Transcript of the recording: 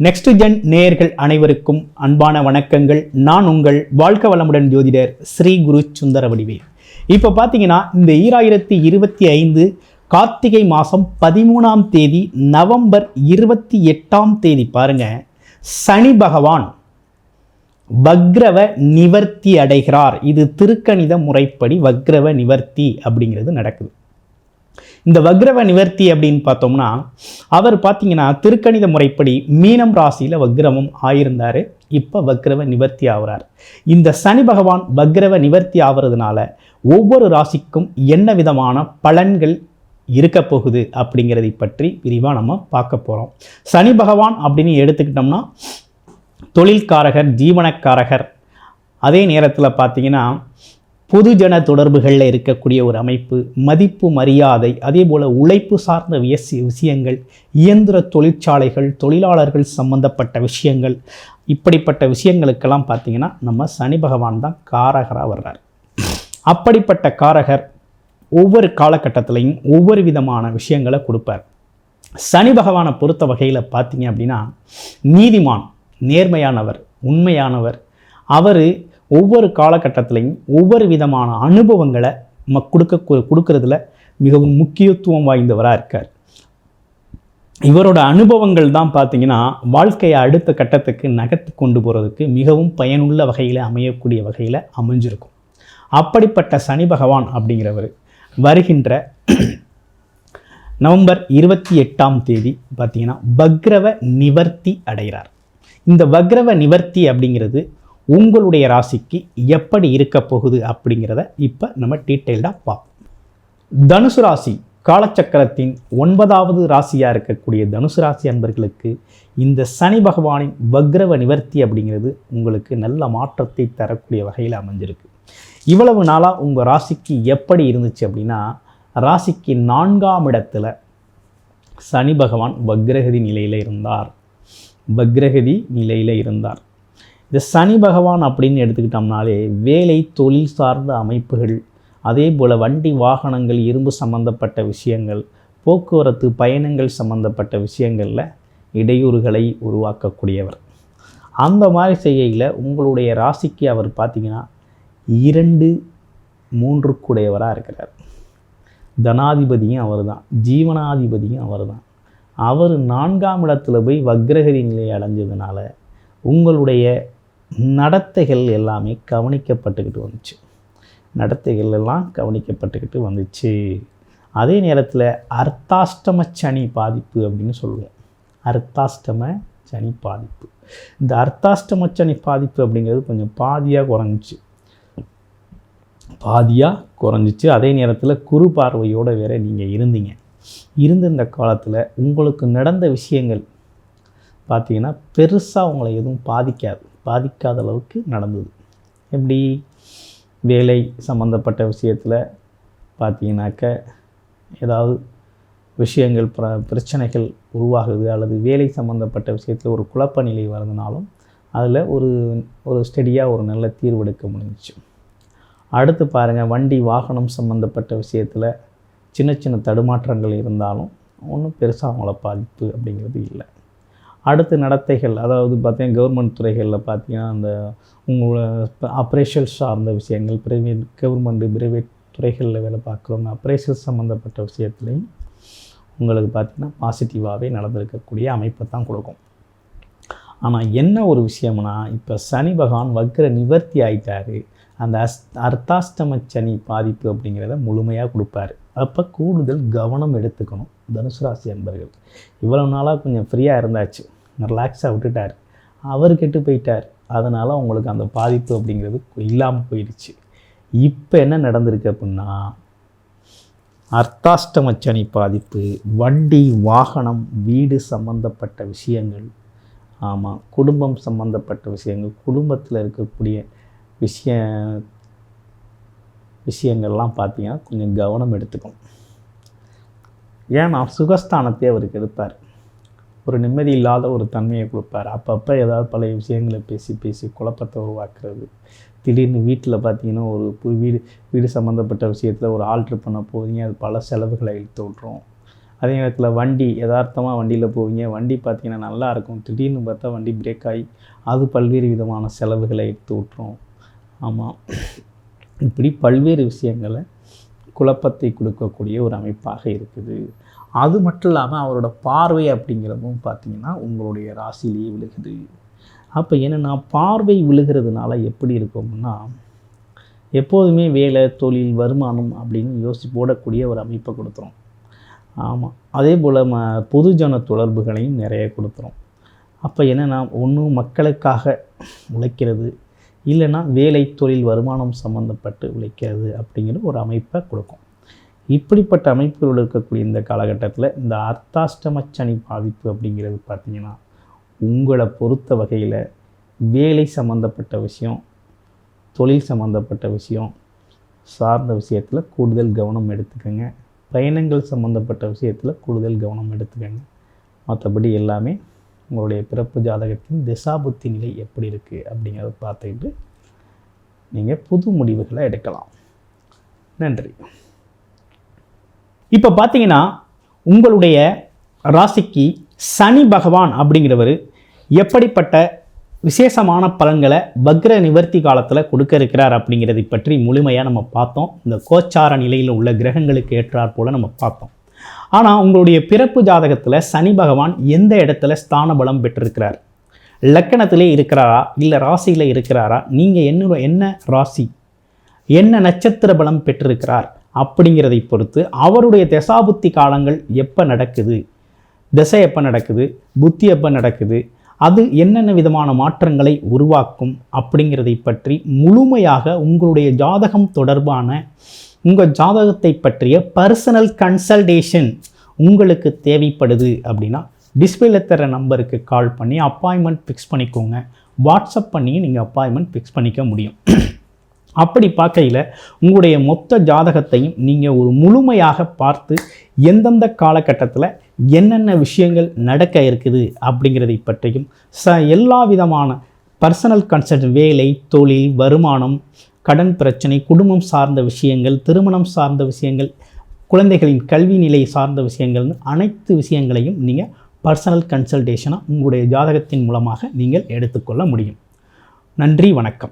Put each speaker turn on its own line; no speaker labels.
Next gen நேயர்கள் அனைவருக்கும் அன்பான வணக்கங்கள். நான் உங்கள் வாழ்க வளமுடன் ஜோதிடர் ஸ்ரீ குரு சுந்தரவடிவேல். இப்போ பார்த்தீங்கன்னா இந்த 2025 கார்த்திகை மாதம் 13ஆம் தேதி நவம்பர் 28ஆம் பாருங்க, சனி பகவான் வக்ரவ நிவர்த்தி அடைகிறார். இது திருக்கணித முறைப்படி வக்ரவ நிவர்த்தி அப்படிங்கிறது நடக்குது. இந்த வக்ரவ நிவர்த்தி அப்படின்னு பார்த்தோம்னா, அவர் பார்த்தீங்கன்னா திருக்கணித முறைப்படி மீனம் ராசியில் வக்ரவம் ஆயிருந்தார். இப்போ வக்ரவ நிவர்த்தி ஆகிறார். இந்த சனி பகவான் வக்ரவ நிவர்த்தி ஆகிறதுனால ஒவ்வொரு ராசிக்கும் என்ன விதமான பலன்கள் இருக்க போகுது அப்படிங்கிறதை பற்றி விரிவாக நம்ம பார்க்க போகிறோம். சனி பகவான் அப்படின்னு எடுத்துக்கிட்டோம்னா தொழில்காரகர், ஜீவனக்காரகர். அதே நேரத்தில் பார்த்தீங்கன்னா பொதுஜன தொடர்புகளில் இருக்கக்கூடிய ஒரு அமைப்பு, மதிப்பு மரியாதை, அதே போல் உழைப்பு சார்ந்த விஷயங்கள், இயந்திர தொழிற்சாலைகள், தொழிலாளர்கள் சம்பந்தப்பட்ட விஷயங்கள், இப்படிப்பட்ட விஷயங்களுக்கெல்லாம் பார்த்திங்கன்னா நம்ம சனி பகவான் தான் காரகராக வர்றார். அப்படிப்பட்ட காரகர் ஒவ்வொரு காலகட்டத்திலையும் ஒவ்வொரு விதமான விஷயங்களை கொடுப்பார். சனி பகவானை பொறுத்த வகையில் பார்த்தீங்க அப்படின்னா நீதிமான், நேர்மையானவர், உண்மையானவர். அவர் ஒவ்வொரு காலகட்டத்திலையும் ஒவ்வொரு விதமான அனுபவங்களை கொடுக்கறதுல மிகவும் முக்கியத்துவம் வாய்ந்தவராக இருக்கார். இவரோட அனுபவங்கள் தான் பார்த்தீங்கன்னா வாழ்க்கையை அடுத்த கட்டத்துக்கு நகர்த்தி கொண்டு போகிறதுக்கு மிகவும் பயனுள்ள வகையில் அமையக்கூடிய வகையில் அமைஞ்சிருக்கும். அப்படிப்பட்ட சனி பகவான் அப்படிங்கிறவர் வருகின்ற நவம்பர் 28ஆம் தேதி பார்த்தீங்கன்னா வக்ரவ நிவர்த்தி அடைகிறார். இந்த வக்ரவ நிவர்த்தி அப்படிங்கிறது உங்களுடைய ராசிக்கு எப்படி இருக்க போகுது அப்படிங்கிறத இப்போ நம்ம டீட்டெயில்டாக பார்ப்போம். தனுசு ராசி காலச்சக்கரத்தின் 9வது ராசியாக இருக்கக்கூடிய தனுசு ராசி அன்பர்களுக்கு இந்த சனி பகவானின் வக்ரவ நிவர்த்தி அப்படிங்கிறது உங்களுக்கு நல்ல மாற்றத்தை தரக்கூடிய வகையில் அமைஞ்சிருக்கு. இவ்வளவு நாளாக உங்கள் ராசிக்கு எப்படி இருந்துச்சு அப்படின்னா, ராசிக்கு 4ஆம் இடத்துல சனி பகவான் வக்ரகதி நிலையில் இருந்தார். இந்த சனி பகவான் அப்படின்னு எடுத்துக்கிட்டோம்னாலே வேலை, தொழில் சார்ந்த அமைப்புகள், அதே போல் வண்டி வாகனங்கள், இரும்பு சம்பந்தப்பட்ட விஷயங்கள், போக்குவரத்து பயணங்கள் சம்பந்தப்பட்ட விஷயங்களில் இடையூறுகளை உருவாக்கக்கூடியவர். அந்த மாதிரி செய்கையில் உங்களுடைய ராசிக்கு அவர் பார்த்திங்கன்னா 2, 3 கூடையவராக இருக்கிறார். தனாதிபதியும் அவர் தான், ஜீவனாதிபதியும் அவர் தான். அவர் 4ஆம் இடத்துல போய் வக்ரகதி நிலையை அடைஞ்சதுனால உங்களுடைய நடத்தைகள் எல்லாமே கவனிக்கப்பட்டுக்கிட்டு வந்துச்சு. அதே நேரத்தில் அர்த்தாஷ்டம சனி பாதிப்பு அப்படின்னு சொல்லுவோம். அர்த்தாஷ்டம சனி பாதிப்பு, இந்த அர்த்தாஷ்டம சனி பாதிப்பு அப்படிங்கிறது கொஞ்சம் பாதியாக குறைஞ்சிச்சு. அதே நேரத்தில் குரு பார்வையோடு வேற நீங்கள் இருந்த இந்த காலத்தில் உங்களுக்கு நடந்த விஷயங்கள் பார்த்தீங்கன்னா பெருசாக உங்களை எதுவும் பாதிக்காத அளவுக்கு நடந்தது. எப்படி வேலை சம்மந்தப்பட்ட விஷயத்தில் பார்த்தீங்கன்னாக்க ஏதாவது விஷயங்கள் பிரச்சனைகள் உருவாகுது, அல்லது வேலை சம்மந்தப்பட்ட விஷயத்தில் ஒரு குழப்ப நிலை வருதுனாலும் அதில் ஒரு ஸ்டெடியாக ஒரு நல்ல தீர்வெடுக்க முடிஞ்சிச்சு. அடுத்து பாருங்கள், வண்டி வாகனம் சம்மந்தப்பட்ட விஷயத்தில் சின்ன தடுமாற்றங்கள் இருந்தாலும் ஒன்றும் பெருசாக அவங்கள பாதிப்பு அப்படிங்கிறது இல்லை. அடுத்து நடத்தைகள், அதாவது பார்த்தீங்கன்னா கவர்மெண்ட் துறைகளில் பார்த்தீங்கன்னா அந்த உங்களோட ஆப்ரேஷன்ஸ் சார்ந்த விஷயங்கள், பிரைவேட் துறைகளில் வேலை பார்க்குறவங்க ஆப்ரேஷன்ஸ் சம்மந்தப்பட்ட விஷயத்துலையும் உங்களுக்கு பார்த்திங்கன்னா பாசிட்டிவாகவே நடந்திருக்கக்கூடிய அமைப்பை தான் கொடுக்கும். ஆனால் என்ன ஒரு விஷயம்னா, இப்போ சனி பகவான் வக்ர நிவர்த்தி ஆகிட்டார். அந்த அர்த்தாஷ்டம சனி பாதிப்பு அப்படிங்கிறத முழுமையாக கொடுப்பார். அப்போ கூடுதல் கவனம் எடுத்துக்கணும் தனுசு ராசி அன்பர்கள். இவ்வளவு நாளாக கொஞ்சம் ஃப்ரீயாக இருந்தாச்சு, ரிலாக்ஸாக விட்டுட்டார், அவர் கெட்டு போயிட்டார். அதனால் உங்களுக்கு அந்த பாதிப்பு அப்படிங்கிறது இல்லாமல் போயிடுச்சு. இப்போ என்ன நடந்திருக்கு அப்படின்னா, அர்த்தாஷ்டம சனி பாதிப்பு, வண்டி வாகனம், வீடு சம்பந்தப்பட்ட விஷயங்கள், ஆமாம் குடும்பம் சம்பந்தப்பட்ட விஷயங்கள், குடும்பத்தில் இருக்கக்கூடிய விஷயங்கள்லாம் பார்த்தீங்கன்னா கொஞ்சம் கவனம் எடுத்துக்கணும். ஏன்னா சுகஸ்தானத்தை அவருக்கு எடுப்பார், ஒரு நிம்மதி இல்லாத ஒரு தன்மையை கொடுப்பார். அப்பப்போ ஏதாவது பழைய விஷயங்களை பேசி குழப்பத்தை உருவாக்குறது. திடீர்னு வீட்டில் பார்த்தீங்கன்னா ஒரு வீடு சம்மந்தப்பட்ட விஷயத்தில் ஒரு ஆல்ட்ரு பண்ண போகிறீங்க, அது பல செலவுகளை இழுத்து விட்ரும். அதே நேரத்தில் வண்டி யதார்த்தமாக வண்டியில் போவீங்க, வண்டி பார்த்திங்கன்னா நல்லாயிருக்கும், திடீர்னு பார்த்தா வண்டி பிரேக் ஆகி அது பல்வேறு விதமான செலவுகளை எடுத்து விட்டுரும். ஆமாம், இப்படி பல்வேறு விஷயங்களை குழப்பத்தை கொடுக்கக்கூடிய ஒரு அமைப்பாக இருக்குது. அது மட்டும் இல்லாமல் அவரோட பார்வை அப்படிங்கிறதும் பார்த்திங்கன்னா உங்களுடைய ராசியிலேயே விழுகுது. அப்போ என்னென்னா பார்வை விழுகிறதுனால எப்படி இருக்கும்னா எப்போதுமே வேலை, தொழில், வருமானம் அப்படின்னு போடக்கூடிய ஒரு அமைப்பை கொடுத்துரும். ஆமாம், அதே போல் பொதுஜன தொடர்புகளையும் நிறைய கொடுத்துரும். அப்போ என்னென்னா ஒன்று மக்களுக்காக உழைக்கிறது, இல்லைன்னா வேலை, தொழில், வருமானம் சம்மந்தப்பட்டு உழைக்கிறது அப்படிங்கிற ஒரு அமைப்பை கொடுக்கும். இப்படிப்பட்ட அமைப்புகள் இருக்கக்கூடிய இந்த காலகட்டத்தில் இந்த அர்த்தாஷ்டம சனி பாதிப்பு அப்படிங்கிறது பார்த்திங்கன்னா உங்களை பொறுத்த வகையில் வேலை சம்மந்தப்பட்ட விஷயம், தொழில் சம்மந்தப்பட்ட விஷயம் சார்ந்த விஷயத்தில் கூடுதல் கவனம் எடுத்துக்கோங்க. பயணங்கள் சம்மந்தப்பட்ட விஷயத்தில் கூடுதல் கவனம் எடுத்துக்கோங்க. மற்றபடி எல்லாமே உங்களுடைய பிறப்பு ஜாதகத்தின் திசாபுத்தி நிலை எப்படி இருக்குது அப்படிங்கிறத பார்த்துக்கிட்டு நீங்கள் புது முடிவுகளை எடுக்கலாம். நன்றி. இப்போ பார்த்தீங்கன்னா உங்களுடைய ராசிக்கு சனி பகவான் அப்படிங்கிறவர் எப்படிப்பட்ட விசேஷமான பலன்களை வக்ர நிவர்த்தி காலத்தில் கொடுக்க இருக்கிறார் அப்படிங்கிறதை பற்றி முழுமையாக நம்ம பார்த்தோம். இந்த கோச்சார நிலையில் உள்ள கிரகங்களுக்கு ஏற்றாற் போல் நம்ம பார்த்தோம். ஆனால் உங்களுடைய பிறப்பு ஜாதகத்தில் சனி பகவான் எந்த இடத்துல ஸ்தான பலம் பெற்றிருக்கிறார், லக்கணத்திலே இருக்கிறாரா இல்லை ராசியில் இருக்கிறாரா, நீங்கள் என்ன ராசி, என்ன நட்சத்திர பலம் பெற்றிருக்கிறார் அப்படிங்கிறதை பொறுத்து அவருடைய தசாபுத்தி காலங்கள் எப்போ நடக்குது, திசை எப்போ நடக்குது, புத்தி எப்போ நடக்குது, அது என்னென்ன விதமான மாற்றங்களை உருவாக்கும் அப்படிங்கிறதை பற்றி முழுமையாக உங்களுடைய ஜாதகம் தொடர்பான உங்கள் ஜாதகத்தை பற்றிய பர்சனல் கன்சல்டேஷன் உங்களுக்கு தேவைப்படுது அப்படின்னா டிஸ்பிளேல தர நம்பருக்கு கால் பண்ணி அப்பாயின்மெண்ட் ஃபிக்ஸ் பண்ணிக்கோங்க. வாட்ஸ்அப் பண்ணி நீங்கள் அப்பாயின்மெண்ட் ஃபிக்ஸ் பண்ணிக்க முடியும். அப்படி பார்க்கையில் உங்களுடைய மொத்த ஜாதகத்தையும் நீங்கள் ஒரு முழுமையாக பார்த்து எந்தெந்த காலகட்டத்தில் என்னென்ன விஷயங்கள் நடக்க இருக்குது அப்படிங்கிறதை பற்றியும் எல்லா விதமான பர்சனல் கன்சல்ட், வேலை, தொழில், வருமானம், கடன் பிரச்சனை, குடும்பம் சார்ந்த விஷயங்கள், திருமணம் சார்ந்த விஷயங்கள், குழந்தைகளின் கல்வி நிலை சார்ந்த விஷயங்கள்னு அனைத்து விஷயங்களையும் நீங்கள் பர்சனல் கன்சல்டேஷனாக உங்களுடைய ஜாதகத்தின் மூலமாக நீங்கள் எடுத்துக்கொள்ள முடியும். நன்றி, வணக்கம்.